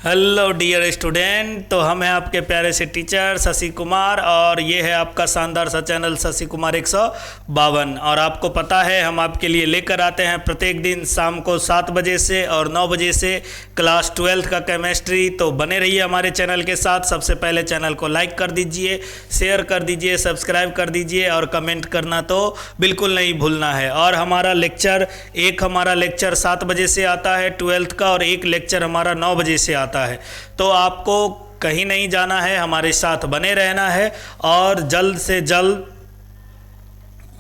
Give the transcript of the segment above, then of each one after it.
Hello dear student. तो हम हैं आपके प्यारे से टीचर शशि कुमार और ये है आपका शानदार सा चैनल शशि कुमार 152। और आपको पता है हम आपके लिए लेकर आते हैं प्रत्येक दिन शाम को 7 बजे से और 9 बजे से क्लास 12 का केमिस्ट्री। तो बने रहिए हमारे चैनल के साथ। सबसे पहले चैनल को लाइक कर दीजिए, शेयर कर दीजिए, सब्सक्राइब कर दीजिए और कमेंट करना तो बिल्कुल नहीं भूलना है। और हमारा लेक्चर 7 बजे से आता है 12th का और एक लेक्चर हमारा 9 बजे से आता है। तो आपको कहीं नहीं जाना है, हमारे साथ बने रहना है। और जल्द से जल्द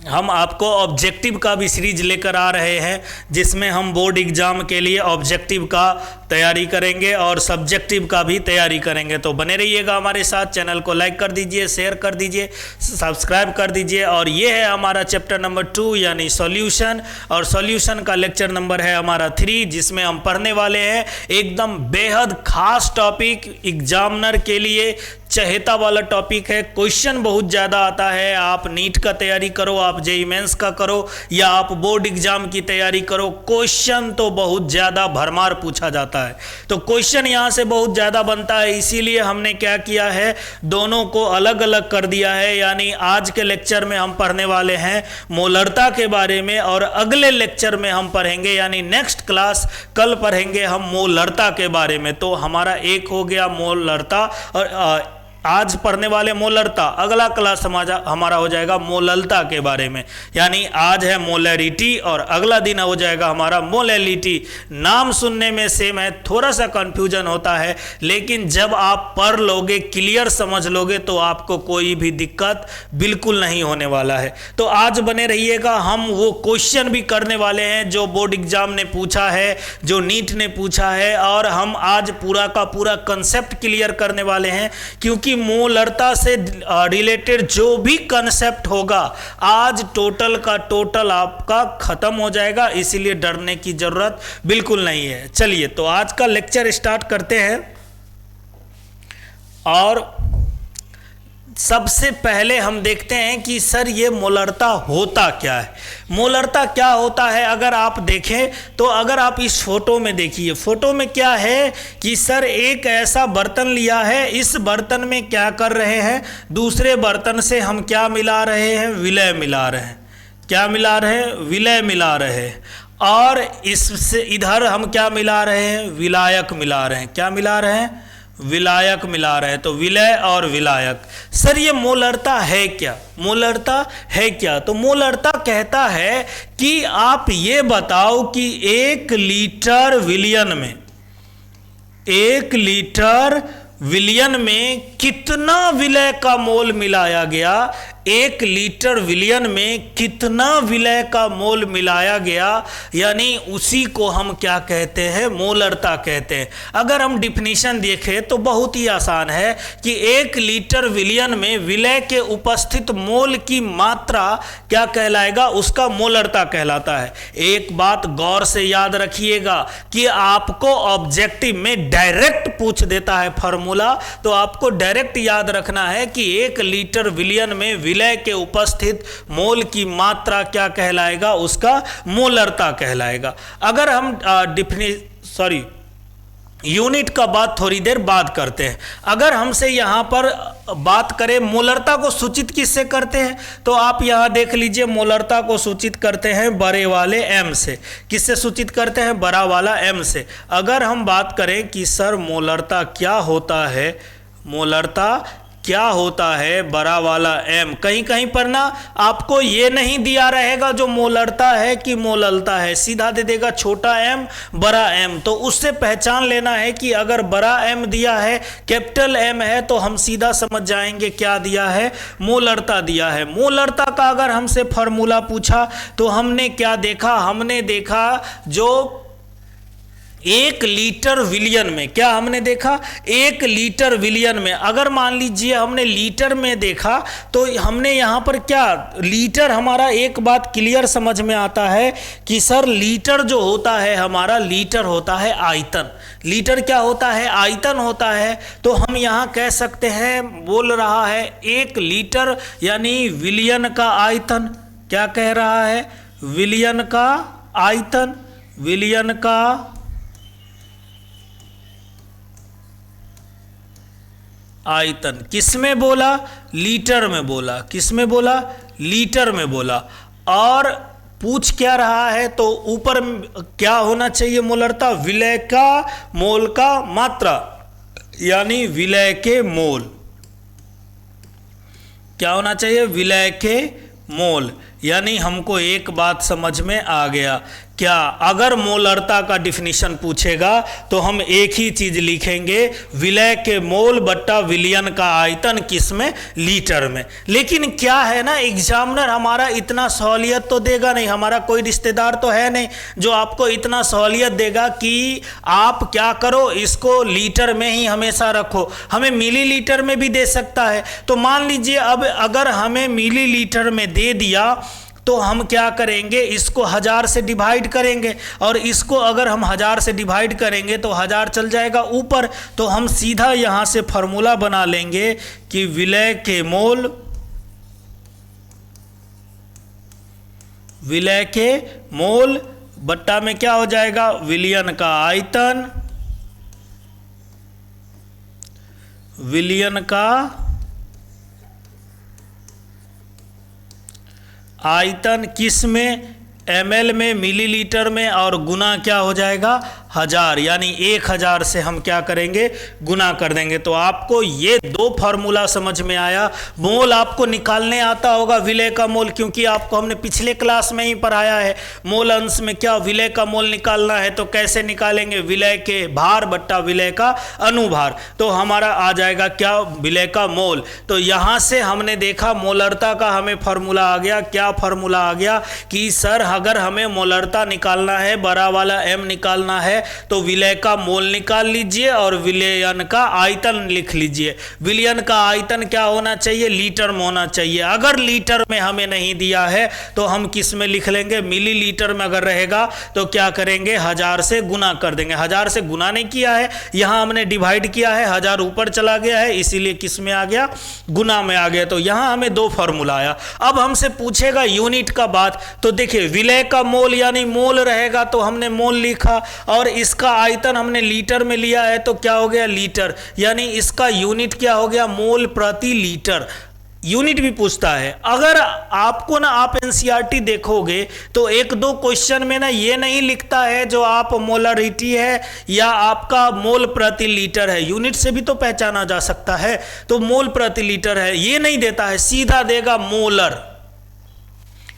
हम आपको ऑब्जेक्टिव का भी सीरीज लेकर आ रहे हैं, जिसमें हम बोर्ड एग्जाम के लिए ऑब्जेक्टिव का तैयारी करेंगे और सब्जेक्टिव का भी तैयारी करेंगे। तो बने रहिएगा हमारे साथ। चैनल को लाइक कर दीजिए, शेयर कर दीजिए, सब्सक्राइब कर दीजिए। और ये है हमारा चैप्टर नंबर 2 यानी सॉल्यूशन। और सॉल्यूशन का लेक्चर नंबर है हमारा 3, जिसमें हम पढ़ने वाले हैं एकदम बेहद खास टॉपिक, एग्जामिनर के लिए चहेता वाला टॉपिक है। क्वेश्चन बहुत ज़्यादा आता है। आप नीट का तैयारी करो, आप जेईई मेंस का करो या आप बोर्ड एग्जाम की तैयारी करो, क्वेश्चन तो बहुत ज़्यादा भरमार पूछा जाता है। तो क्वेश्चन यहाँ से बहुत ज़्यादा बनता है, इसीलिए हमने क्या किया है, दोनों को अलग अलग कर दिया है। यानी आज के लेक्चर में हम पढ़ने वाले हैं मोलरता के बारे में और अगले लेक्चर में हम पढ़ेंगे यानी नेक्स्ट क्लास कल पढ़ेंगे हम मोलरता के बारे में। तो हमारा एक हो गया मोलरता और आज पढ़ने वाले मोलरता, अगला क्लास हमारा हो जाएगा मोललता के बारे में। यानी आज है मोलैरिटी और अगला दिन हो जाएगा हमारा मोलैलिटी। नाम सुनने में सेम है, थोड़ा सा कंफ्यूजन होता है, लेकिन जब आप पढ़ लोगे, क्लियर समझ लोगे तो आपको कोई भी दिक्कत बिल्कुल नहीं होने वाला है। तो आज बने रहिएगा। हम वो क्वेश्चन भी करने वाले हैं जो बोर्ड एग्जाम ने पूछा है, जो नीट ने पूछा है, और हम आज पूरा का पूरा कंसेप्ट क्लियर करने वाले हैं। क्योंकि मोलरता से रिलेटेड जो भी कंसेप्ट होगा आज टोटल का टोटल आपका खत्म हो जाएगा, इसीलिए डरने की जरूरत बिल्कुल नहीं है। चलिए तो आज का लेक्चर स्टार्ट करते हैं। और सबसे पहले हम देखते हैं कि सर ये मोलरता होता क्या है। मोलरता क्या होता है अगर आप देखें तो, अगर आप इस फोटो में देखिए, फोटो में क्या है कि सर एक ऐसा बर्तन लिया है, इस बर्तन में क्या कर रहे हैं, दूसरे बर्तन से हम क्या मिला रहे हैं, विलय मिला रहे हैं। क्या मिला रहे हैं, विलय मिला रहे हैं। और इससे इधर हम क्या मिला रहे हैं, विलायक मिला रहे हैं। क्या मिला रहे हैं, विलायक मिला रहे हैं। तो विलय और विलायक। सर ये मोलरता है क्या, मोलरता है क्या? तो मोलरता कहता है कि आप ये बताओ कि 1 लीटर विलियन में कितना विलय का मोल मिलाया गया, 1 लीटर विलियन में कितना विलय का मोल मिलाया गया, यानी उसी को हम क्या कहते हैं, मोलरता कहते हैं। अगर हम डिफिनीशन देखें तो बहुत ही आसान है कि 1 लीटर विलियन में विलय के उपस्थित मोल की मात्रा क्या कहलाएगा, उसका मोलरता कहलाता है। एक बात गौर से याद रखिएगा कि आपको ऑब्जेक्टिव में डायरेक्ट पूछ देता है फॉर्मूला, तो आपको डायरेक्ट याद रखना है कि 1 लीटर विलियन में विलय के उपस्थित मोल की मात्रा क्या कहलाएगा, उसका मोलरता कहलाएगा। अगर हम यूनिट का बात थोड़ी देर बाद करते हैं। अगर हमसे यहां पर बात करें मोलरता को सूचित किससे करते हैं, तो आप यहां देख लीजिए, मोलरता को सूचित करते हैं बड़े वाले m से। किससे सूचित करते हैं, बड़ा वाला m से। अगर हम बात करें कि सर मोलरता क्या होता है, मोलरता क्या होता है, बड़ा वाला m, कहीं कहीं पर ना आपको ये नहीं दिया रहेगा जो मोलरता है कि मोललता है, सीधा दे देगा छोटा m बड़ा m। तो उससे पहचान लेना है कि अगर बड़ा m दिया है, कैपिटल M है, तो हम सीधा समझ जाएंगे क्या दिया है, मोलरता दिया है। मोलरता का अगर हमसे फॉर्मूला पूछा तो हमने क्या देखा, हमने देखा जो 1 लीटर विलियन में, क्या हमने देखा, 1 लीटर विलियन में। अगर मान लीजिए हमने लीटर में देखा तो हमने यहाँ पर क्या, लीटर हमारा एक बात क्लियर समझ में आता है कि सर लीटर जो होता है हमारा, लीटर होता है आयतन। लीटर क्या होता है, आयतन होता है। तो हम यहाँ कह सकते हैं, बोल रहा है 1 लीटर यानी विलियन का आयतन। क्या कह रहा है, विलियन का आयतन, विलियन का आयतन। किस में बोला? लीटर में बोला। किस में बोला? लीटर में बोला। और पूछ क्या रहा है? तो ऊपर क्या होना चाहिए मोलरता? विलय का मोल का मात्रा, यानी विलय के मोल। क्या होना चाहिए? विलय के मोल। यानी हमको एक बात समझ में आ गया, क्या अगर मोलरता का डिफिनीशन पूछेगा तो हम एक ही चीज लिखेंगे, विलय के मोल बट्टा विलयन का आयतन, किसमें? लीटर में। लेकिन क्या है ना, एग्जामिनर हमारा इतना सहूलियत तो देगा नहीं, हमारा कोई रिश्तेदार तो है नहीं जो आपको इतना सहूलियत देगा कि आप क्या करो, इसको लीटर में ही हमेशा रखो। हमें मिलीलीटर में भी दे सकता है। तो मान लीजिए अब अगर हमें मिलीलीटर में दे दिया तो हम क्या करेंगे, इसको 1000 से डिवाइड करेंगे, और इसको अगर हम 1000 से डिवाइड करेंगे तो 1000 चल जाएगा ऊपर। तो हम सीधा यहां से फॉर्मूला बना लेंगे कि विलय के मोल, विलय के मोल बट्टा में क्या हो जाएगा? विलयन का आयतन, विलयन का आयतन, किस में? ml में, मिलीलीटर में, और गुना क्या हो जाएगा? 1000, यानी 1000 से हम क्या करेंगे? गुना कर देंगे। तो आपको ये दो फॉर्मूला समझ में आया। मोल आपको निकालने आता होगा, विलय का मोल, क्योंकि आपको हमने पिछले क्लास में ही पढ़ाया है। मोल अंश में क्या विलय का मोल निकालना है, तो कैसे निकालेंगे? विलय के भार बट्टा विलय का अनुभार। तो हमारा आ जाएगा क्या? विलय का मोल। तो यहाँ से हमने देखा मोलरता का हमें फॉर्मूला आ गया। क्या फॉर्मूला आ गया कि सर अगर हमें मोलरता निकालना है, बड़ा वाला m निकालना है, तो विलय का मोल निकाल लीजिए और विलयन का आयतन लिख लीजिए। विलयन का आयतन क्या होना चाहिए? लीटर में होना चाहिए। अगर लीटर में हमें नहीं दिया है तो हम किस में लिख लेंगे? मिलीलीटर में अगर रहेगा तो क्या करेंगे? 1000 से गुना कर देंगे। 1000 से गुना नहीं किया है, यहां हमने डिवाइड किया है, 1000 ऊपर चला गया है, इसीलिए किस में आ गया? गुना में आ गया। तो यहां हमें दो फॉर्मूला आया। अब हमसे पूछेगा यूनिट का बात, तो देखिए विलय का मोल यानी मोल रहेगा तो हमने मोल लिखा, और इसका आयतन हमने लीटर में लिया है तो क्या हो गया? लीटर। यानी इसका यूनिट क्या हो गया? मोल प्रति लीटर। यूनिट भी पूछता है। अगर आपको ना, आप एनसीईआरटी देखोगे तो एक दो क्वेश्चन में ना ये नहीं लिखता है जो आप मोलरिटी है या आपका मोल प्रति लीटर है, यूनिट से भी तो पहचाना जा सकता है। तो मोल प्रति लीटर है, ये नहीं देता है, सीधा देगा मोलर।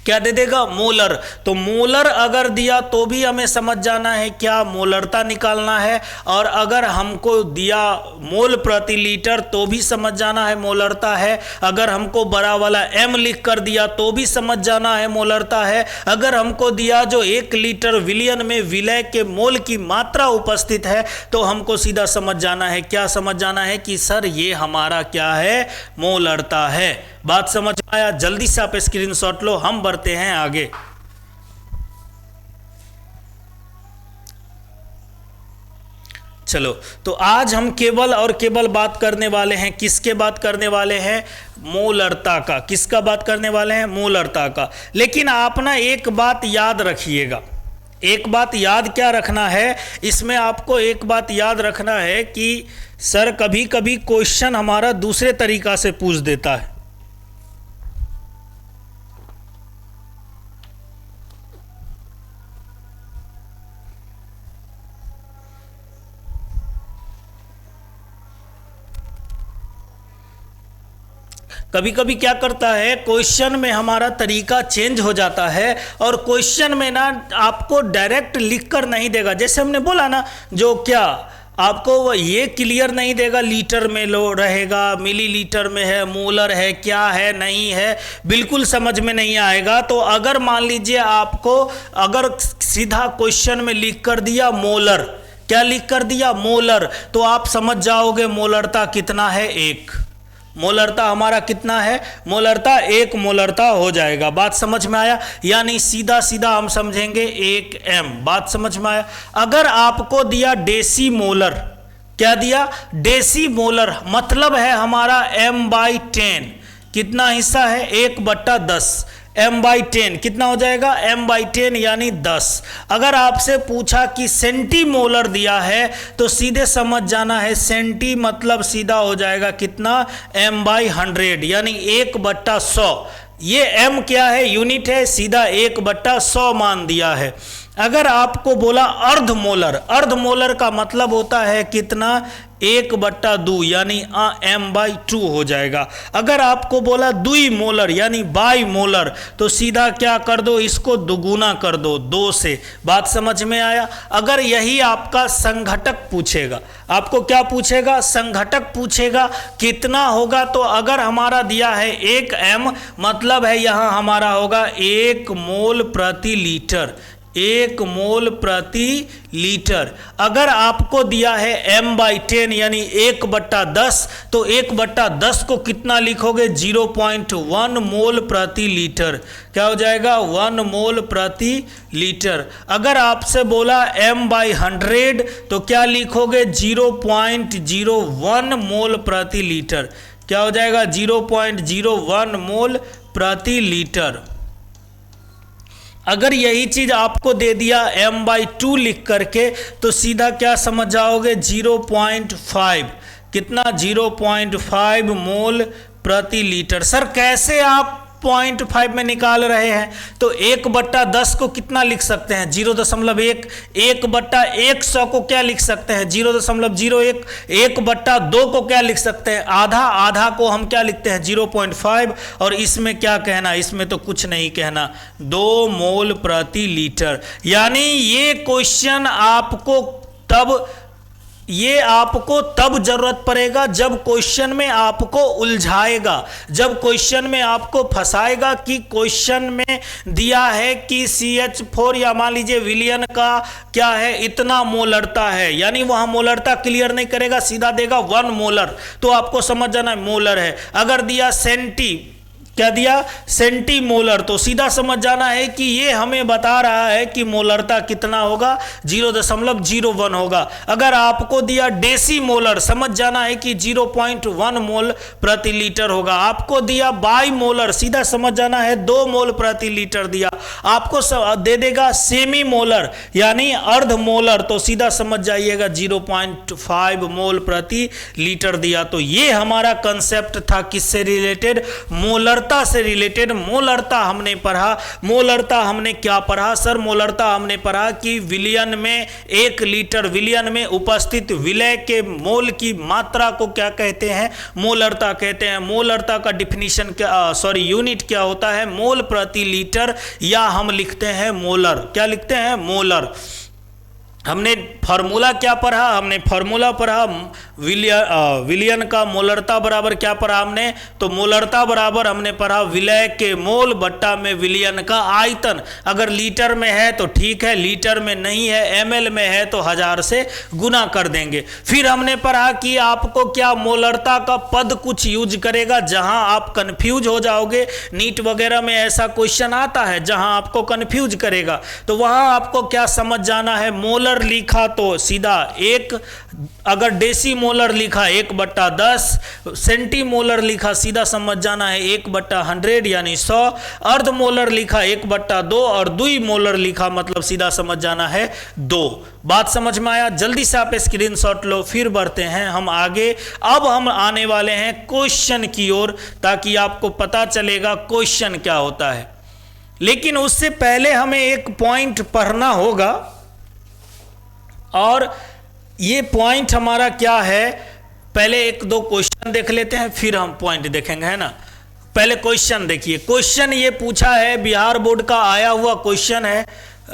क्या दे देगा? मोलर। तो मोलर अगर दिया तो भी हमें समझ जाना है क्या? मोलरता निकालना है। और अगर हमको दिया मोल प्रति लीटर तो भी समझ जाना है मोलरता है। अगर हमको बड़ा वाला m लिख कर दिया तो भी समझ जाना है मोलरता है। अगर हमको दिया जो 1 लीटर विलयन में विलय के मोल की मात्रा उपस्थित है तो हमको सीधा समझ जाना है, क्या समझ जाना है कि सर ये हमारा क्या है? मोलरता है। बात समझ आया? जल्दी से आप स्क्रीनशॉट लो, हम बढ़ते हैं आगे। चलो, तो आज हम केवल और केवल बात करने वाले हैं, किसके बात करने वाले हैं? मोलरता का। किसका बात करने वाले हैं? मोलरता का। लेकिन आप ना एक बात याद रखिएगा, एक बात याद क्या रखना है इसमें? आपको एक बात याद रखना है कि सर कभी कभी क्वेश्चन हमारा दूसरे तरीका से पूछ देता है। कभी कभी क्या करता है, क्वेश्चन में हमारा तरीका चेंज हो जाता है और क्वेश्चन में ना आपको डायरेक्ट लिख कर नहीं देगा। जैसे हमने बोला ना, जो क्या आपको ये क्लियर नहीं देगा लीटर में लो रहेगा, मिलीलीटर में है, मोलर है, क्या है, नहीं है, बिल्कुल समझ में नहीं आएगा। तो अगर मान लीजिए आपको अगर सीधा क्वेश्चन में लिख कर दिया मोलर, क्या लिख कर दिया? मोलर, तो आप समझ जाओगे मोलरता कितना है? 1। मोलरता हमारा कितना है? मोलरता 1 मोलरता हो जाएगा। बात समझ में आया? यानी सीधा सीधा हम समझेंगे 1m। बात समझ में आया? अगर आपको दिया डेसी मोलर, क्या दिया? डेसी मोलर, मतलब है हमारा m/10 कितना हिस्सा है? 1/10। m/10 कितना हो जाएगा m/10 यानी 10। अगर आपसे पूछा कि सेंटीमोलर दिया है तो सीधे समझ जाना है, सेंटी मतलब सीधा हो जाएगा कितना m/100 यानी 1/100। ये m क्या है यूनिट है, सीधा 1/100 मान दिया है। अगर आपको बोला अर्धमोलर, अर्धमोलर का मतलब होता है कितना 1/2 यानी m/2 हो जाएगा। अगर आपको बोला द्विमोलर यानी बाई मोलर तो सीधा क्या कर दो, इसको दुगुना कर दो 2 से। बात समझ में आया। अगर यही आपका संघटक पूछेगा, आपको क्या पूछेगा संघटक पूछेगा कितना होगा, तो अगर हमारा दिया है 1 m मतलब है यहाँ हमारा होगा 1 मोल प्रति लीटर, 1 मोल प्रति लीटर। अगर आपको दिया है m/10 यानी 1/10 तो 1/10 को कितना लिखोगे 0.1 मोल प्रति लीटर। क्या हो जाएगा 1 मोल प्रति लीटर। अगर आपसे बोला m/100 तो क्या लिखोगे 0.01 मोल प्रति लीटर। क्या हो जाएगा 0.01 मोल प्रति लीटर। अगर यही चीज आपको दे दिया m/2 लिख करके तो सीधा क्या समझ जाओगे 0.5 कितना 0.5 मोल प्रति लीटर। सर कैसे आप 0.5 में निकाल रहे हैं, तो 1/10 को कितना लिख सकते हैं 0.1, 1/100 को क्या लिख सकते हैं 0.01, 1/2 को क्या लिख सकते हैं आधा, आधा को हम क्या लिखते हैं 0.5। और इसमें क्या कहना, इसमें तो कुछ नहीं कहना 2 मोल प्रति लीटर। यानी ये क्वेश्चन आपको तब जरूरत पड़ेगा जब क्वेश्चन में आपको उलझाएगा, जब क्वेश्चन में आपको फंसाएगा कि क्वेश्चन में दिया है कि CH4 या मान लीजिए विलियन का क्या है इतना मोलरता है, यानी वहां मोलरता क्लियर नहीं करेगा, सीधा देगा 1 मोलर, तो आपको समझ जाना है मोलर है। अगर दिया क्या दिया सेंटीमोलर तो सीधा समझ जाना है कि ये हमें बता रहा है कि मोलरता कितना होगा 0.01 होगा। अगर आपको दिया डेसीमोलर समझ जाना है कि 0.1 मोल प्रति लीटर होगा। आपको दिया बाई मोलर सीधा समझ जाना है 2 मोल प्रति लीटर दिया। आपको दे देगा सेमी मोलर यानी अर्ध मोलर तो सीधा समझ जाइएगा 0.5 मोल प्रति लीटर दिया। तो ये हमारा कंसेप्ट था किससे रिलेटेड मोलर से रिलेटेड। मोलरता हमने पढ़ा, मोलरता हमने क्या पढ़ा सर, मोलरता हमने पढ़ा कि विलियन में 1 लीटर विलियन में उपस्थित विलय के मोल की मात्रा को क्या कहते हैं मोलरता कहते हैं। मोलरता का डिफिनीशन क्या यूनिट क्या होता है मोल प्रति लीटर, या हम लिखते हैं मोलर। क्या लिखते हैं मोलर। हमने फार्मूला क्या पढ़ा, हमने फार्मूला पढ़ा विलियन का मोलरता बराबर क्या पढ़ा हमने, तो मोलरता बराबर हमने पढ़ा विलय के मोल बट्टा में विलियन का आयतन। अगर लीटर में है तो ठीक है, लीटर में नहीं है ml में है तो 1000 से गुना कर देंगे। फिर हमने पढ़ा कि आपको क्या मोलरता का पद कुछ यूज करेगा जहां आप कंफ्यूज हो जाओगे। नीट वगैरह में ऐसा क्वेश्चन आता है जहां आपको कंफ्यूज करेगा, तो वहां आपको क्या समझ जाना है मोलर लिखा तो सीधा 1, अगर डेसीमोलर लिखा 1/10, सेंटीमोलर लिखा सीधा समझ जाना है 1/100 यानी 100, अर्धमोलर लिखा 1/2 और द्विमोलर लिखा मतलब सीधा समझ जाना है 2। बात समझ में आया। जल्दी से आप स्क्रीनशॉट लो, फिर बढ़ते हैं हम आगे। अब हम आने वाले हैं क्वेश्चन की ओर ताकि आपको पता चलेगा क्वेश्चन क्या होता है। लेकिन उससे पहले हमें एक पॉइंट पढ़ना होगा, और ये पॉइंट हमारा क्या है, पहले 1-2 क्वेश्चन देख लेते हैं फिर हम पॉइंट देखेंगे, है ना। पहले क्वेश्चन देखिए। क्वेश्चन ये पूछा है, बिहार बोर्ड का आया हुआ क्वेश्चन है,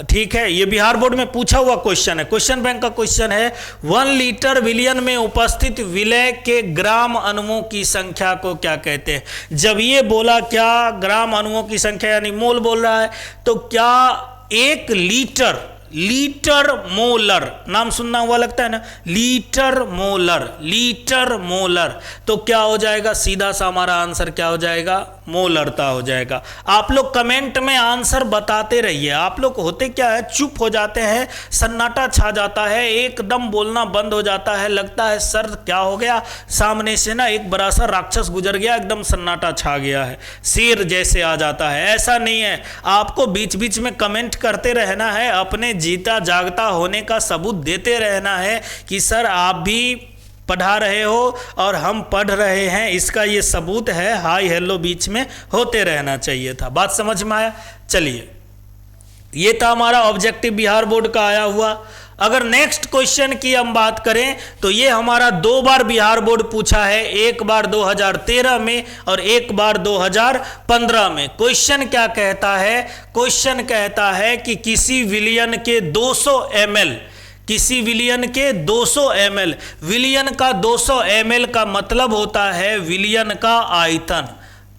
ठीक है, ये बिहार बोर्ड में पूछा हुआ क्वेश्चन है, क्वेश्चन बैंक का क्वेश्चन है। 1 लीटर विलियन में उपस्थित विलय के ग्राम अणुओं की संख्या को क्या कहते हैं। जब ये बोला क्या ग्राम अणुओं की संख्या यानी मोल बोल रहा है, तो क्या 1 लीटर मोलर, नाम सुनना हुआ लगता है ना, लीटर मोलर, तो क्या हो जाएगा, सीधा सा हमारा आंसर क्या हो जाएगा मोलरता हो जाएगा। आप लोग कमेंट में आंसर बताते रहिए। आप लोग होते क्या है, चुप हो जाते हैं, सन्नाटा छा जाता है, एकदम बोलना बंद हो जाता है, लगता है सर क्या हो गया, सामने से ना एक बड़ा सा राक्षस गुजर गया, एकदम सन्नाटा छा गया है, शेर जैसे आ जाता है। ऐसा नहीं है, आपको बीच बीच में कमेंट करते रहना है, अपने जीता जागता होने का सबूत देते रहना है कि सर आप भी पढ़ा रहे हो और हम पढ़ रहे हैं, इसका ये सबूत है। हाय हेलो बीच में होते रहना चाहिए था। बात समझ में आया? चलिए, ये था हमारा ऑब्जेक्टिव बिहार बोर्ड का आया हुआ। अगर नेक्स्ट क्वेश्चन की हम बात करें तो ये हमारा 2 बार बिहार बोर्ड पूछा है, एक बार 2013 में और एक बार 2015 में। क्वेश्चन क्या कहता है? क्वेश्चन कहता है कि किसी विलियन के 200 ml, किसी विलियन के 200 ml, विलियन का 200 ml का मतलब होता है विलियन का आयतन।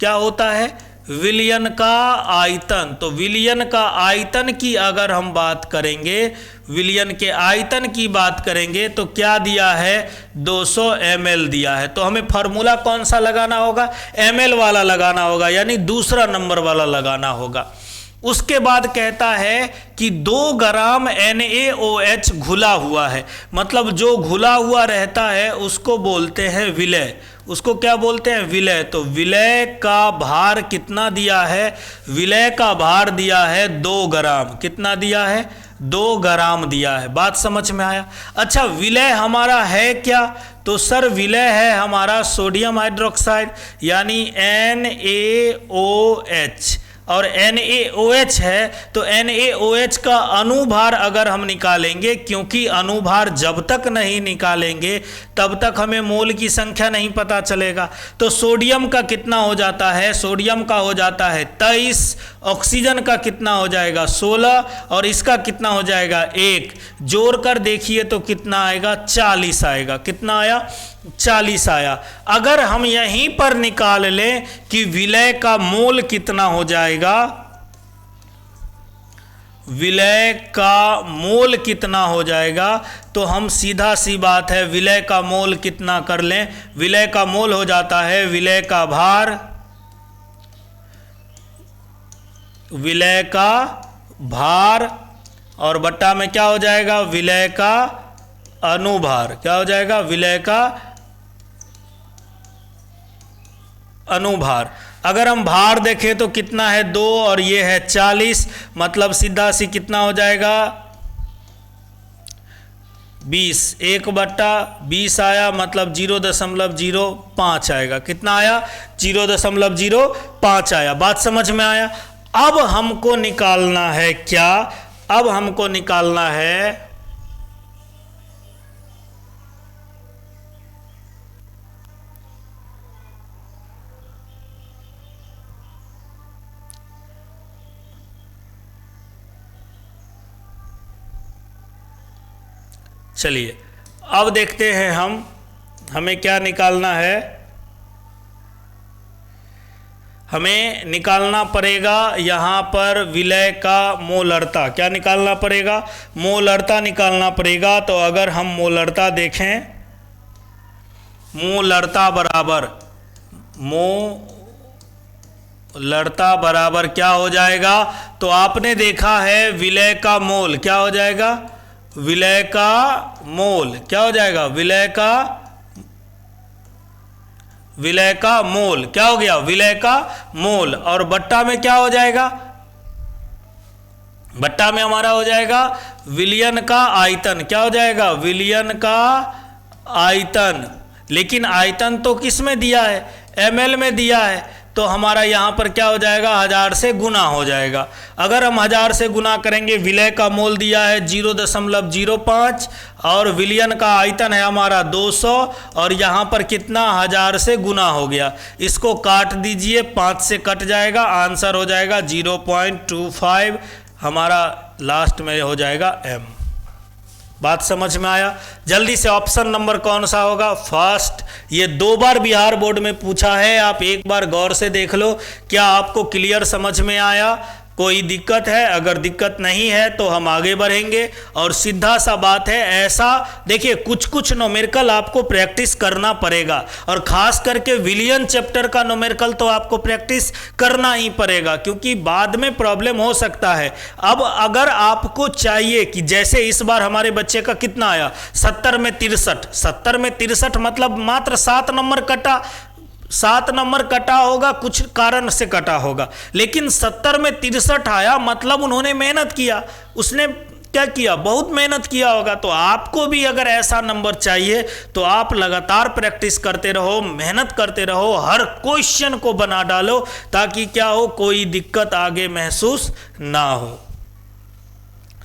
क्या होता है? विलियन का आयतन। तो विलियन का आयतन की अगर हम बात करेंगे, विलियन के आयतन की बात करेंगे तो क्या दिया है? 200 ml दिया है। तो हमें फार्मूला कौन सा लगाना होगा? ml वाला लगाना होगा, यानी दूसरा नंबर वाला लगाना होगा। उसके बाद कहता है कि 2 ग्राम NaOH घुला हुआ है, मतलब जो घुला हुआ रहता है उसको बोलते हैं विलय। उसको क्या बोलते हैं? विलय। तो विलय का भार कितना दिया है? विलय का भार दिया है 2 ग्राम। कितना दिया है? 2 ग्राम दिया है। बात समझ में आया? अच्छा, विलय हमारा है क्या? तो सर विलय है हमारा सोडियम हाइड्रोक्साइड, यानी NaOH, और NaOH है तो NaOH का अनुभार अगर हम निकालेंगे, क्योंकि अनुभार जब तक नहीं निकालेंगे तब तक हमें मोल की संख्या नहीं पता चलेगा। तो सोडियम का कितना हो जाता है? सोडियम का हो जाता है 23, ऑक्सीजन का कितना हो जाएगा? 16, और इसका कितना हो जाएगा? 1। जोड़ कर देखिए तो कितना आएगा? 40 आएगा। कितना आया? 40 आया। अगर हम यहीं पर निकाल लें कि विलय का मोल कितना हो जाएगा, विलय का मोल कितना हो जाएगा, तो हम सीधा सी बात है विलय का मोल कितना कर लें। विलय का मोल हो जाता है विलय का भार, विलय का भार, और बट्टा में क्या हो जाएगा? विलय का अनुभार। क्या हो जाएगा? विलय का अनुभार। अगर हम भार देखें तो कितना है? 2, और ये है 40, मतलब सीधा सी कितना हो जाएगा? 20। 1/20 आया, मतलब 0.05 आएगा। कितना आया? 0.05 आया। बात समझ में आया? अब हमको निकालना है क्या? अब हमको निकालना है चलिए अब देखते हैं हमें क्या निकालना है। हमें निकालना पड़ेगा यहाँ पर विलय का मोलरता। क्या निकालना पड़ेगा? मोलरता निकालना पड़ेगा। तो अगर हम मोलरता देखें, मोलरता बराबर क्या हो जाएगा? तो आपने देखा है विलय का मोल क्या हो जाएगा? विलय का मोल क्या हो जाएगा? विलय का मोल क्या हो गया? विलय का मोल। और बट्टा में क्या हो जाएगा? बट्टा में हमारा हो जाएगा विलियन का आयतन। क्या हो जाएगा? विलियन का आयतन। लेकिन आयतन तो किस में दिया है? ml में दिया है। तो हमारा यहाँ पर क्या हो जाएगा? 1000 से गुना हो जाएगा। अगर हम 1000 से गुना करेंगे, विलय का मोल दिया है 0.05 और विलियन का आयतन है हमारा 200, और यहाँ पर कितना? 1000 से गुना हो गया। इसको काट दीजिए, 5 से कट जाएगा, आंसर हो जाएगा 0.25, हमारा लास्ट में हो जाएगा m। बात समझ में आया? जल्दी से ऑप्शन नंबर कौन सा होगा? फर्स्ट। ये 2 बार बिहार बोर्ड में पूछा है, आप एक बार गौर से देख लो, क्या आपको क्लियर समझ में आया? कोई दिक्कत है? अगर दिक्कत नहीं है तो हम आगे बढ़ेंगे। और सीधा सा बात है, ऐसा देखिए कुछ कुछ न्यूमेरिकल आपको प्रैक्टिस करना पड़ेगा, और खास करके विलियन चैप्टर का न्यूमेरिकल तो आपको प्रैक्टिस करना ही पड़ेगा, क्योंकि बाद में प्रॉब्लम हो सकता है। अब अगर आपको चाहिए कि जैसे इस बार हमारे बच्चे का कितना आया, 70 में 63, 70 में 63 मतलब मात्र 7 नंबर कटा, 7 नंबर कटा होगा, कुछ कारण से कटा होगा, लेकिन 70 में 63 आया मतलब उन्होंने मेहनत किया, उसने क्या किया, बहुत मेहनत किया होगा। तो आपको भी अगर ऐसा नंबर चाहिए तो आप लगातार प्रैक्टिस करते रहो, मेहनत करते रहो, हर क्वेश्चन को बना डालो, ताकि क्या हो, कोई दिक्कत आगे महसूस ना हो।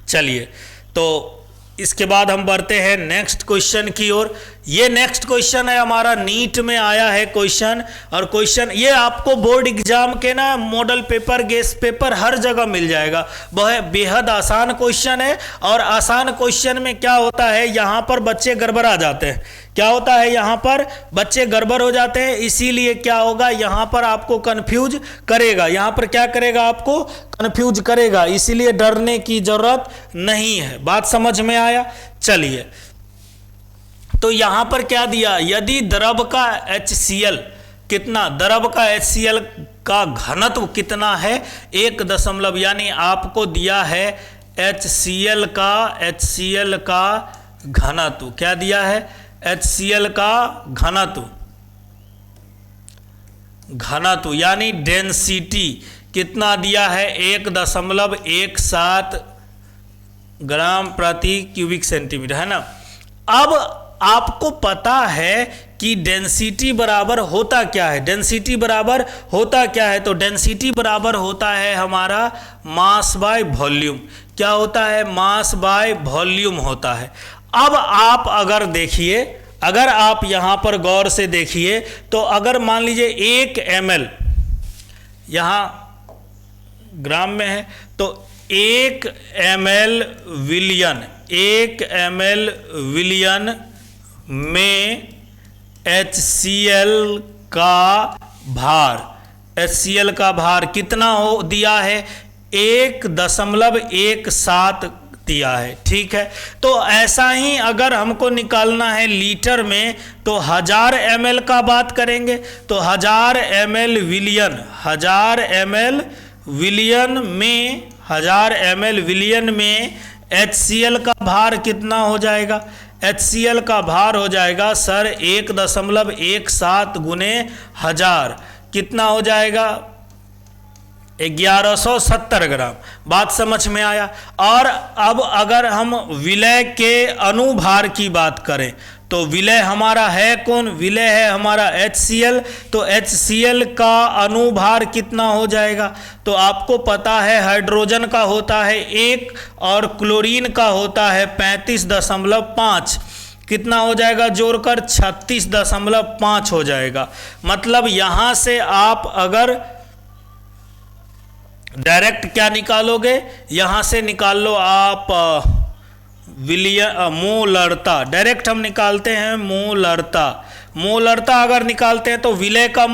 चलिए, तो इसके बाद हम बढ़ते हैं नेक्स्ट क्वेश्चन की ओर। ये नेक्स्ट क्वेश्चन है हमारा, नीट में आया है क्वेश्चन, और क्वेश्चन ये आपको बोर्ड एग्जाम के ना मॉडल पेपर, गेस्ट पेपर हर जगह मिल जाएगा। वह बेहद आसान क्वेश्चन है, और आसान क्वेश्चन में क्या होता है, यहाँ पर बच्चे गड़बड़ा जाते हैं। क्या होता है, यहाँ पर बच्चे गड़बड़ हो जाते हैं, इसीलिए क्या होगा, यहाँ पर आपको कंफ्यूज करेगा, यहाँ पर क्या करेगा, आपको कंफ्यूज करेगा, इसीलिए डरने की जरूरत नहीं है। बात समझ में आया? चलिए, तो यहां पर क्या दिया, यदि द्रव का HCl कितना, द्रव का HCl का घनत्व कितना है, 1 यानी आपको दिया है HCl का घनत्व, क्या दिया है, HCl का घनत्व यानी डेंसिटी कितना दिया है, 1.17 ग्राम प्रति क्यूबिक सेंटीमीटर, है ना। अब आपको पता है कि डेंसिटी बराबर होता क्या है, डेंसिटी बराबर होता क्या है, तो डेंसिटी बराबर होता है हमारा मास बाय वॉल्यूम। क्या होता है, मास बाय वॉल्यूम होता है। अब आप अगर देखिए, अगर आप यहां पर गौर से देखिए, तो अगर मान लीजिए 1 ml यहां ग्राम में है, तो 1 ml विलियन में HCl का भार कितना हो दिया है, 1.17 दिया है, ठीक है। तो ऐसा ही अगर हमको निकालना है लीटर में, तो 1000 ml का बात करेंगे, तो 1000 ml विलियन में HCl का भार कितना हो जाएगा, HCl का भार हो जाएगा सर 1.17 गुने 1000, कितना हो जाएगा, 1170 ग्राम। बात समझ में आया। और अब अगर हम विलय के अनुभार की बात करें, तो विलय हमारा है कौन, विलय है हमारा HCl, तो HCl का अनुभार कितना हो जाएगा, तो आपको पता है हाइड्रोजन का होता है 1 और क्लोरीन का होता है 35.5, कितना हो जाएगा जोड़कर 36.5 हो जाएगा। मतलब यहां से आप अगर डायरेक्ट क्या निकालोगे, यहां से निकाल लो आप मोलरता, डायरेक्ट हम निकालते हैं मोलरता अगर निकालते हैं तो विलय का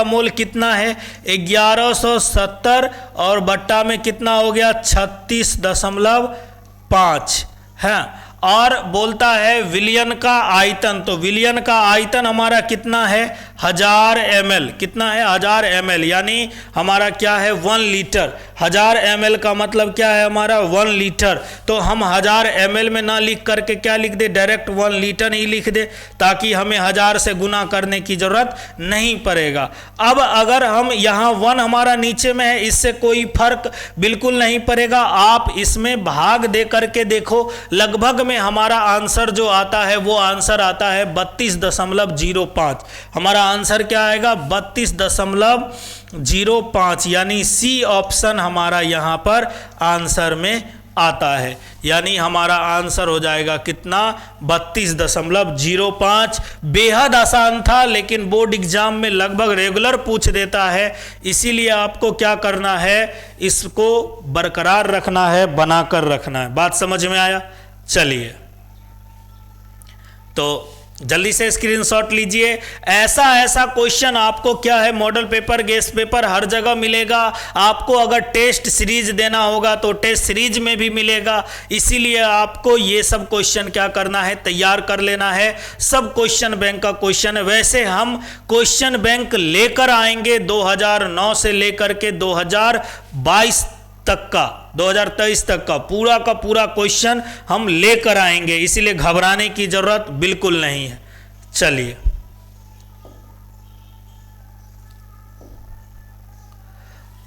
मोल कितना है 1170 और बट्टा में कितना हो गया 36.5 है। और बोलता है विलियन का आयतन, तो विलियन का आयतन हमारा कितना है 1000 ml, कितना है 1000 ml, यानी हमारा क्या है 1 लीटर। 1000 ml का मतलब क्या है हमारा 1 लीटर। तो हम 1000 ml में ना लिख करके क्या लिख दे, डायरेक्ट 1 लीटर ही लिख दे, ताकि हमें 1000 से गुना करने की जरूरत नहीं पड़ेगा। अब अगर हम यहाँ 1 हमारा नीचे में है, इससे कोई फर्क बिल्कुल नहीं पड़ेगा। आप इसमें भाग दे करके देखो, लगभग में हमारा आंसर जो आता है वो आंसर आता है 32.05। हमारा आंसर क्या आएगा 32.05, यानी सी ऑप्शन हमारा यहाँ पर आंसर में आता है। यानी हमारा आंसर हो जाएगा कितना 32.05। बेहद आसान था, लेकिन बोर्ड एग्जाम में लगभग रेगुलर पूछ देता है, इसीलिए आपको क्या करना है, इसको बरकरार रखना है, बनाकर रखना है। बात समझ में आया। चलिए, तो जल्दी से स्क्रीनशॉट लीजिए। ऐसा ऐसा क्वेश्चन आपको क्या है, मॉडल पेपर, गेस्ट पेपर हर जगह मिलेगा। आपको अगर टेस्ट सीरीज देना होगा तो टेस्ट सीरीज में भी मिलेगा। इसीलिए आपको ये सब क्वेश्चन क्या करना है, तैयार कर लेना है। सब क्वेश्चन बैंक का क्वेश्चन है। वैसे हम क्वेश्चन बैंक लेकर आएंगे 2009 से लेकर के 2022 तक का, 2023 तक का पूरा क्वेश्चन हम लेकर आएंगे, इसीलिए घबराने की जरूरत बिल्कुल नहीं है। चलिए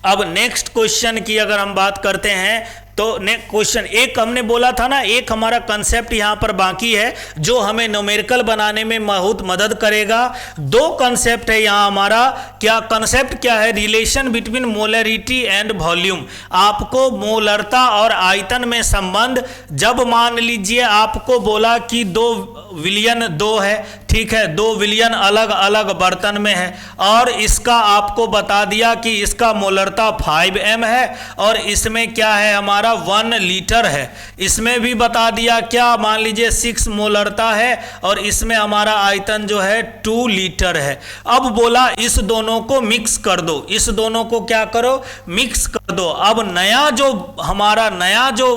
अब नेक्स्ट क्वेश्चन की अगर हम बात करते हैं तो नेक्स्ट क्वेश्चन, एक हमने बोला था ना, एक हमारा कंसेप्ट यहां पर बाकी है जो हमें न्यूमेरिकल बनाने में बहुत मदद करेगा। दो कंसेप्ट है यहां हमारा। क्या कंसेप्ट क्या है, relation between molarity and volume. आपको मोलरता और आयतन में संबंध, जब मान लीजिए आपको बोला कि 2 विलियन 2 है, ठीक है, 2 विलियन अलग अलग बर्तन में है और इसका आपको बता दिया कि इसका मोलरता 5m है और इसमें क्या है हमारा 1 लीटर है। इसमें भी बता दिया क्या, मान लीजिए 6 मोलरता है और इसमें हमारा आयतन जो है 2 लीटर है। अब बोला इस दोनों को मिक्स कर दो, इस दोनों को क्या करो, मिक्स कर दो। अब नया जो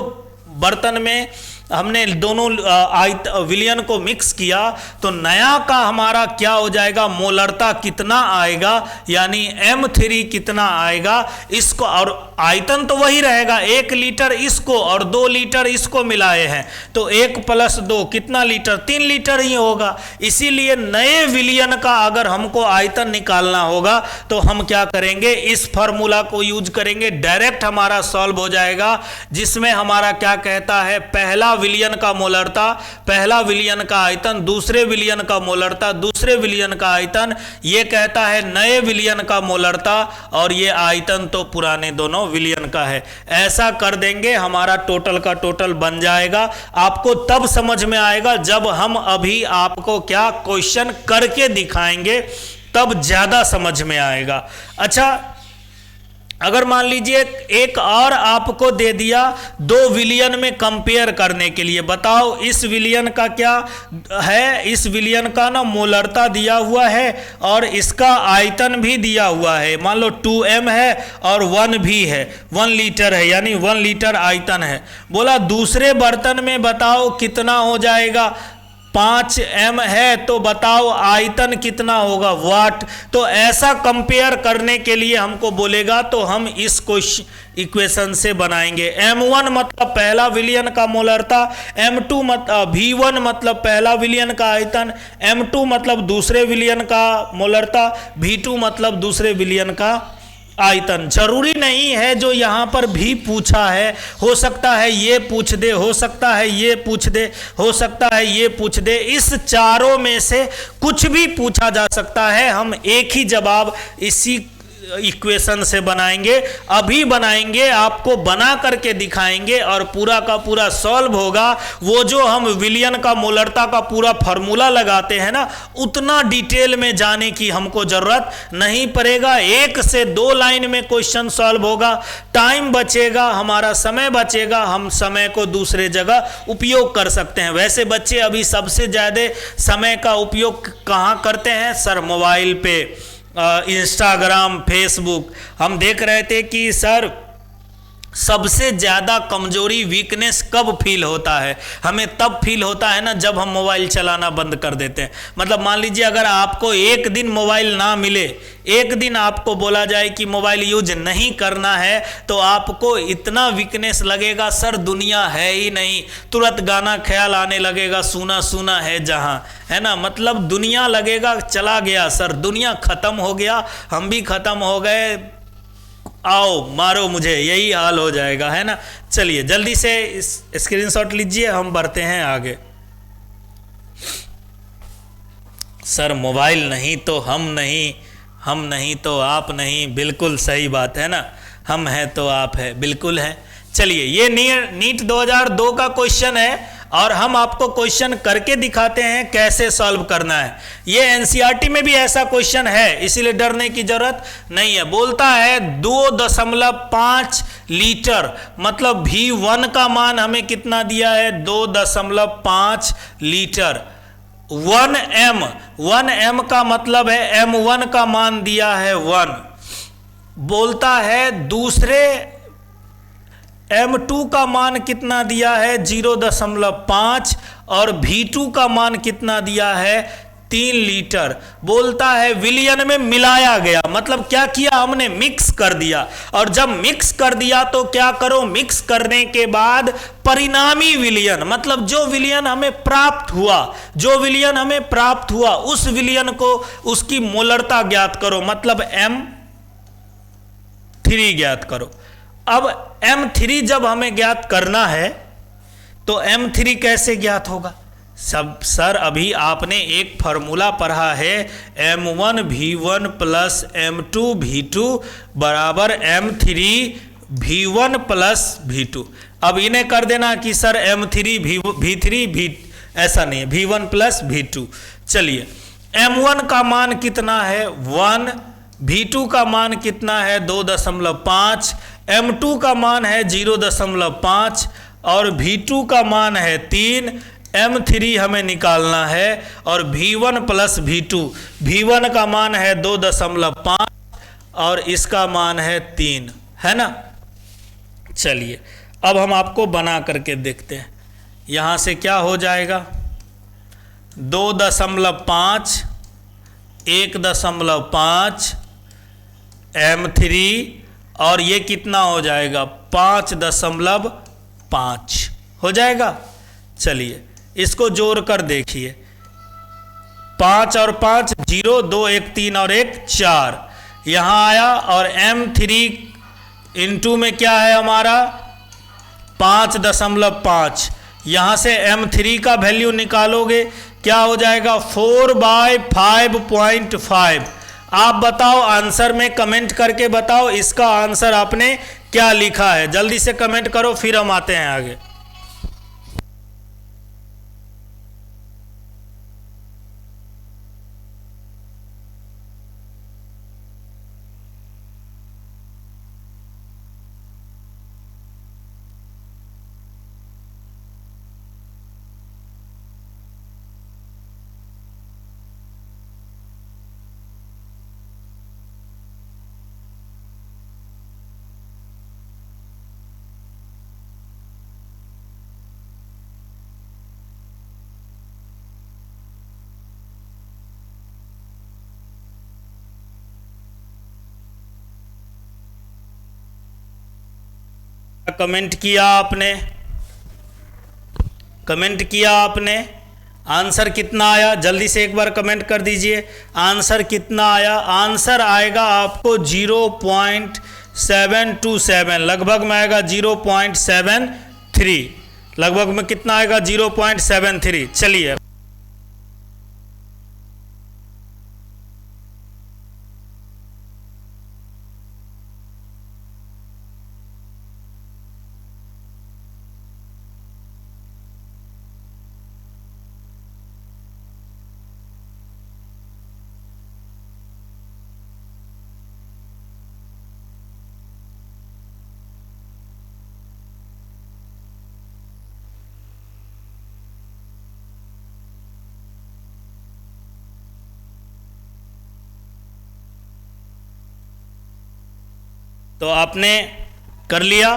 बर्तन में हमने दोनों विलियन को मिक्स किया तो नया का हमारा क्या हो जाएगा, मोलरता कितना आएगा, यानी M3 कितना आएगा इसको, और आयतन तो वही रहेगा, 1 लीटर इसको और 2 लीटर इसको मिलाए हैं तो 1 + 2 कितना लीटर, 3 लीटर ही होगा। इसीलिए नए विलियन का अगर हमको आयतन निकालना होगा तो हम क्या करेंगे, इस फार्मूला को यूज करेंगे, डायरेक्ट हमारा सॉल्व हो जाएगा। जिसमें हमारा क्या कहता है, पहला विलियन का मोलरता, पहला विलियन का आयतन, दूसरे विलियन का मोलरता, दूसरे विलियन का आयतन, ये कहता है नए विलियन का मोलरता और ये आयतन तो पुराने दोनों विलियन का है। ऐसा कर देंगे, हमारा टोटल का टोटल बन जाएगा। आपको तब समझ में आएगा जब हम अभी आपको क्या क्वेश्चन करके दिखाएंगे, तब ज्यादा समझ में आएगा। अच्छा, अगर मान लीजिए एक और आपको दे दिया 2 विलियन में कंपेयर करने के लिए, बताओ इस विलियन का क्या है, इस विलियन का ना मोलरता दिया हुआ है और इसका आयतन भी दिया हुआ है, मान लो 2m है और 1 भी है, 1 लीटर है, यानी 1 लीटर आयतन है। बोला दूसरे बर्तन में बताओ कितना हो जाएगा, 5m है तो बताओ आयतन कितना होगा, वाट। तो ऐसा कंपेयर करने के लिए हमको बोलेगा तो हम इस इक्वेशन से बनाएंगे। m1 मतलब पहला विलियन का मोलरता, m2 मतलब v1 मतलब पहला विलियन का आयतन, m2 मतलब दूसरे विलियन का मोलरता, v2 मतलब दूसरे विलियन का आयतन। जरूरी नहीं है जो यहां पर भी पूछा है, हो सकता है ये पूछ दे, हो सकता है ये पूछ दे, हो सकता है ये पूछ दे, इस चारों में से कुछ भी पूछा जा सकता है। हम एक ही जवाब इसी इक्वेशन से बनाएंगे, अभी बनाएंगे, आपको बना करके दिखाएंगे और पूरा का पूरा सॉल्व होगा। वो जो हम विलियन का मोलरता का पूरा फार्मूला लगाते हैं ना, उतना डिटेल में जाने की हमको जरूरत नहीं पड़ेगा। 1 से 2 लाइन में क्वेश्चन सॉल्व होगा, टाइम बचेगा, हमारा समय बचेगा, हम समय को दूसरे जगह उपयोग कर सकते हैं। वैसे बच्चे अभी सबसे ज्यादा समय का उपयोग कहाँ करते हैं सर, मोबाइल पे, इंस्टाग्राम, फेसबुक। हम देख रहे थे कि सर सबसे ज़्यादा कमजोरी, वीकनेस कब फील होता है, हमें तब फील होता है ना जब हम मोबाइल चलाना बंद कर देते हैं। मतलब मान लीजिए अगर आपको एक दिन मोबाइल ना मिले, एक दिन आपको बोला जाए कि मोबाइल यूज नहीं करना है, तो आपको इतना वीकनेस लगेगा सर दुनिया है ही नहीं, तुरंत गाना ख्याल आने लगेगा, सुना सुना है जहाँ, है ना। मतलब दुनिया लगेगा चला गया सर, दुनिया खत्म हो गया, हम भी खत्म हो गए, आओ मारो मुझे, यही हाल हो जाएगा, है ना। चलिए जल्दी से इस स्क्रीनशॉट लीजिए, हम बढ़ते हैं आगे। सर मोबाइल नहीं तो हम नहीं, हम नहीं तो आप नहीं, बिल्कुल सही बात है ना, हम हैं तो आप है, बिल्कुल है। चलिए ये नीट 2002 का क्वेश्चन है और हम आपको क्वेश्चन करके दिखाते हैं कैसे सॉल्व करना है। ये एनसीईआरटी में भी ऐसा क्वेश्चन है, इसीलिए डरने की जरूरत नहीं है। बोलता है 2.5 लीटर, मतलब V1 का मान हमें कितना दिया है, 2.5 लीटर। 1m का मतलब है m1 का मान दिया है 1, बोलता है दूसरे m2 का मान कितना दिया है 0.5 और v2 का मान कितना दिया है 3 लीटर। बोलता है विलयन में मिलाया गया, मतलब क्या किया हमने, मिक्स कर दिया। और जब मिक्स कर दिया तो क्या करो, मिक्स करने के बाद परिणामी विलयन, मतलब जो विलयन हमें प्राप्त हुआ उस विलयन को, उसकी मोलरता ज्ञात करो, मतलब M3 ज्ञात करो। अब M3 जब हमें ज्ञात करना है तो M3 कैसे ज्ञात होगा? सर अभी आपने एक फॉर्मूला पढ़ा है, M1 V1 plus M2 V2 बराबर M3 V1 प्लस V2। अब इन्हें कर देना कि सर M3 V3 ऐसा नहीं है, V1 प्लस V2। चलिए M1 का मान कितना है 1, V2 का मान कितना है 2.5, M2 का मान है 0.5 और V2 का मान है 3, M3 हमें निकालना है और V1 प्लस V2, V1 का मान है 2.5 और इसका मान है 3, है ना। चलिए अब हम आपको बना करके देखते हैं। यहाँ से क्या हो जाएगा 2.5 1.5 M3 और ये कितना हो जाएगा 5.5 हो जाएगा। चलिए इसको जोड़ कर देखिए, 5 और 5 0, 2 1 3 और 1 4 यहाँ आया और M3 इंटू में क्या है हमारा 5.5, यहाँ से M3 का वैल्यू निकालोगे क्या हो जाएगा 4/5.5। आप बताओ आंसर में कमेंट करके बताओ इसका आंसर आपने क्या लिखा है, जल्दी से कमेंट करो फिर हम आते हैं आगे। कमेंट किया आपने, आंसर कितना आया जल्दी से एक बार कमेंट कर दीजिए, आंसर कितना आया। आंसर आएगा आपको 0.727, लगभग में आएगा 0.73, लगभग में कितना आएगा 0.73। चलिए तो आपने कर लिया।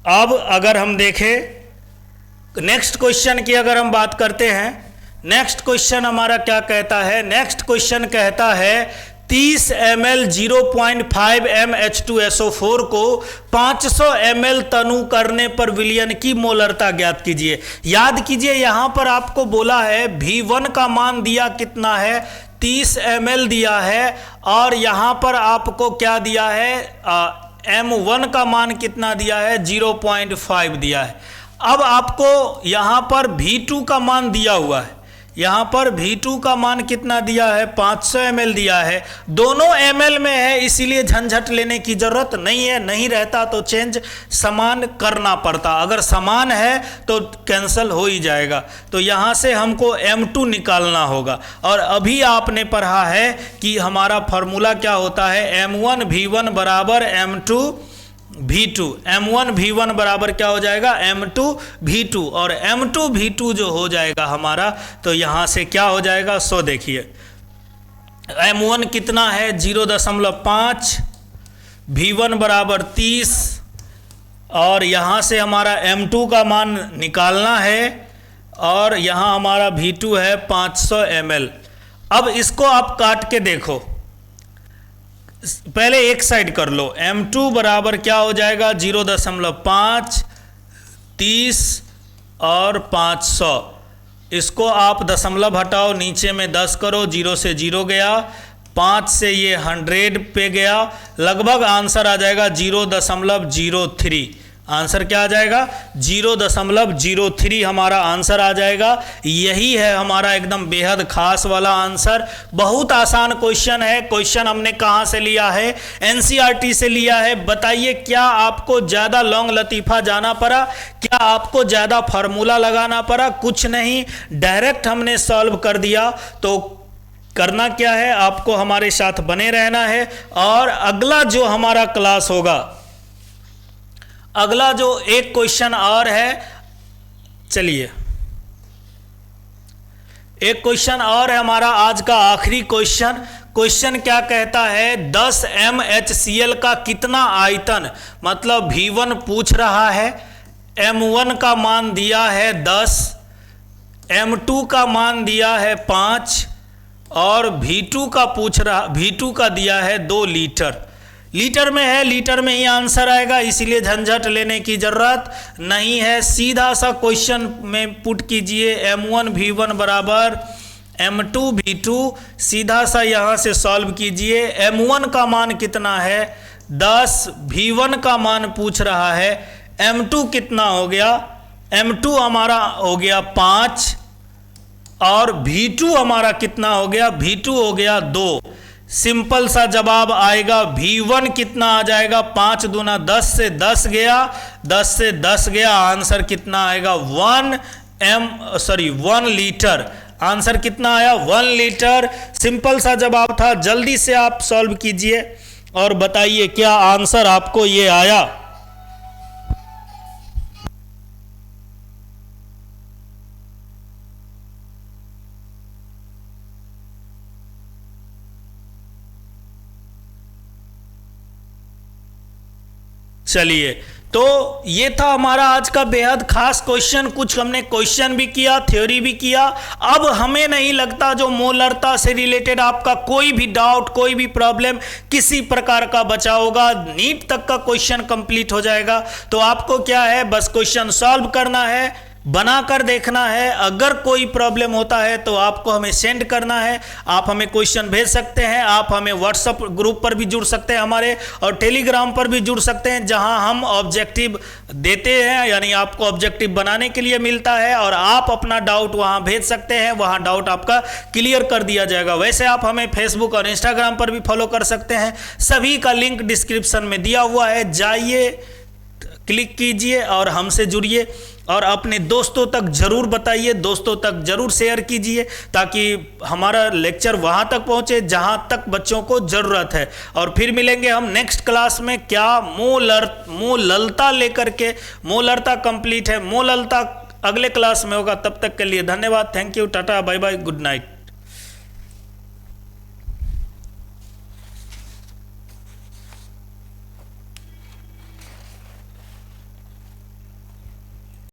अब अगर हम देखें नेक्स्ट क्वेश्चन की, अगर हम बात करते हैं, नेक्स्ट क्वेश्चन हमारा क्या कहता है, नेक्स्ट क्वेश्चन कहता है 30 ml 0.5 m H2SO4 को 500 ml तनु करने पर विलयन की मोलरता ज्ञात कीजिए। याद कीजिए यहाँ पर आपको बोला है V1 का मान दिया कितना है 30 ml दिया है और यहाँ पर आपको क्या दिया है M1 का मान कितना दिया है 0.5 दिया है। अब आपको यहाँ पर V2 का मान दिया हुआ है, यहाँ पर V2 का मान कितना दिया है 500 ml दिया है, दोनों ml में है इसीलिए झंझट लेने की जरूरत नहीं है, नहीं रहता तो चेंज समान करना पड़ता, अगर समान है तो कैंसिल हो ही जाएगा। तो यहाँ से हमको M2 निकालना होगा और अभी आपने पढ़ा है कि हमारा फॉर्मूला क्या होता है M1 V1 बराबर M2 V2, M1 V1 बराबर क्या हो जाएगा, M2 V2, और M2 V2 जो हो जाएगा हमारा, तो यहाँ से क्या हो जाएगा, सो देखिए M1 कितना है 0.5, V1 बराबर 30, और यहाँ से हमारा M2 का मान निकालना है, और यहाँ हमारा V2 है 500 ml। अब इसको आप काट के देखो, पहले एक साइड कर लो, M2 बराबर क्या हो जाएगा 0.5, 30 और 500, इसको आप दशमलव हटाओ, नीचे में 10 करो, 0 से 0 गया, 5 से ये 100 पे गया, लगभग आंसर आ जाएगा 0.03। आंसर क्या आ जाएगा 0.03 हमारा आंसर आ जाएगा। यही है हमारा एकदम बेहद खास वाला आंसर। बहुत आसान क्वेश्चन है। क्वेश्चन हमने कहाँ से लिया है, एनसीईआरटी से लिया है। बताइए क्या आपको ज़्यादा लॉन्ग लतीफ़ा जाना पड़ा, क्या आपको ज़्यादा फार्मूला लगाना पड़ा? कुछ नहीं, डायरेक्ट हमने सॉल्व कर दिया। तो करना क्या है, आपको हमारे साथ बने रहना है। और अगला जो हमारा क्लास होगा, अगला जो एक क्वेश्चन और है, चलिए एक क्वेश्चन और है हमारा आज का आखिरी क्वेश्चन। क्वेश्चन क्या कहता है, 10 MHCl का कितना आयतन, मतलब V1 पूछ रहा है, M1 का मान दिया है 10, M2 का मान दिया है 5 और V2 का पूछ रहा, V2 का दिया है 2 लीटर। लीटर में है, लीटर में ही आंसर आएगा, इसीलिए झंझट लेने की जरूरत नहीं है। सीधा सा क्वेश्चन में पुट कीजिए, M1 V1 बराबर M2 V2, सीधा सा यहाँ से सॉल्व कीजिए। M1 का मान कितना है 10, V1 का मान पूछ रहा है, M2 कितना हो गया, M2 हमारा हो गया 5 और V2 हमारा कितना हो गया, V2 हो गया 2। सिंपल सा जवाब आएगा, V1 कितना आ जाएगा, 5 दूना 10 से 10 गया, 10 से 10 गया, आंसर कितना आएगा 1 लीटर। आंसर कितना आया 1 लीटर। सिंपल सा जवाब था, जल्दी से आप सॉल्व कीजिए और बताइए क्या आंसर आपको ये आया। चलिए, तो ये था हमारा आज का बेहद खास क्वेश्चन। कुछ हमने क्वेश्चन भी किया, थ्योरी भी किया। अब हमें नहीं लगता जो मोलरता से रिलेटेड आपका कोई भी डाउट, कोई भी प्रॉब्लम किसी प्रकार का बचा होगा। नीट तक का क्वेश्चन कंप्लीट हो जाएगा। तो आपको क्या है, बस क्वेश्चन सॉल्व करना है, बनाकर देखना है। अगर कोई प्रॉब्लम होता है तो आपको हमें सेंड करना है। आप हमें क्वेश्चन भेज सकते हैं, आप हमें व्हाट्सएप ग्रुप पर भी जुड़ सकते हैं हमारे, और टेलीग्राम पर भी जुड़ सकते हैं, जहां हम ऑब्जेक्टिव देते हैं, यानी आपको ऑब्जेक्टिव बनाने के लिए मिलता है और आप अपना डाउट वहां भेज सकते हैं, वहां डाउट आपका क्लियर कर दिया जाएगा। वैसे आप हमें फेसबुक और इंस्टाग्राम पर भी फॉलो कर सकते हैं, सभी का लिंक डिस्क्रिप्शन में दिया हुआ है। जाइए, क्लिक कीजिए और हमसे जुड़िए, और अपने दोस्तों तक जरूर बताइए, दोस्तों तक जरूर शेयर कीजिए, ताकि हमारा लेक्चर वहां तक पहुंचे जहां तक बच्चों को जरूरत है। और फिर मिलेंगे हम नेक्स्ट क्लास में, क्या मोललता लेकर के। मोलरता कंप्लीट है, मोललता अगले क्लास में होगा। तब तक के लिए धन्यवाद, thank you, tata, bye bye, good night.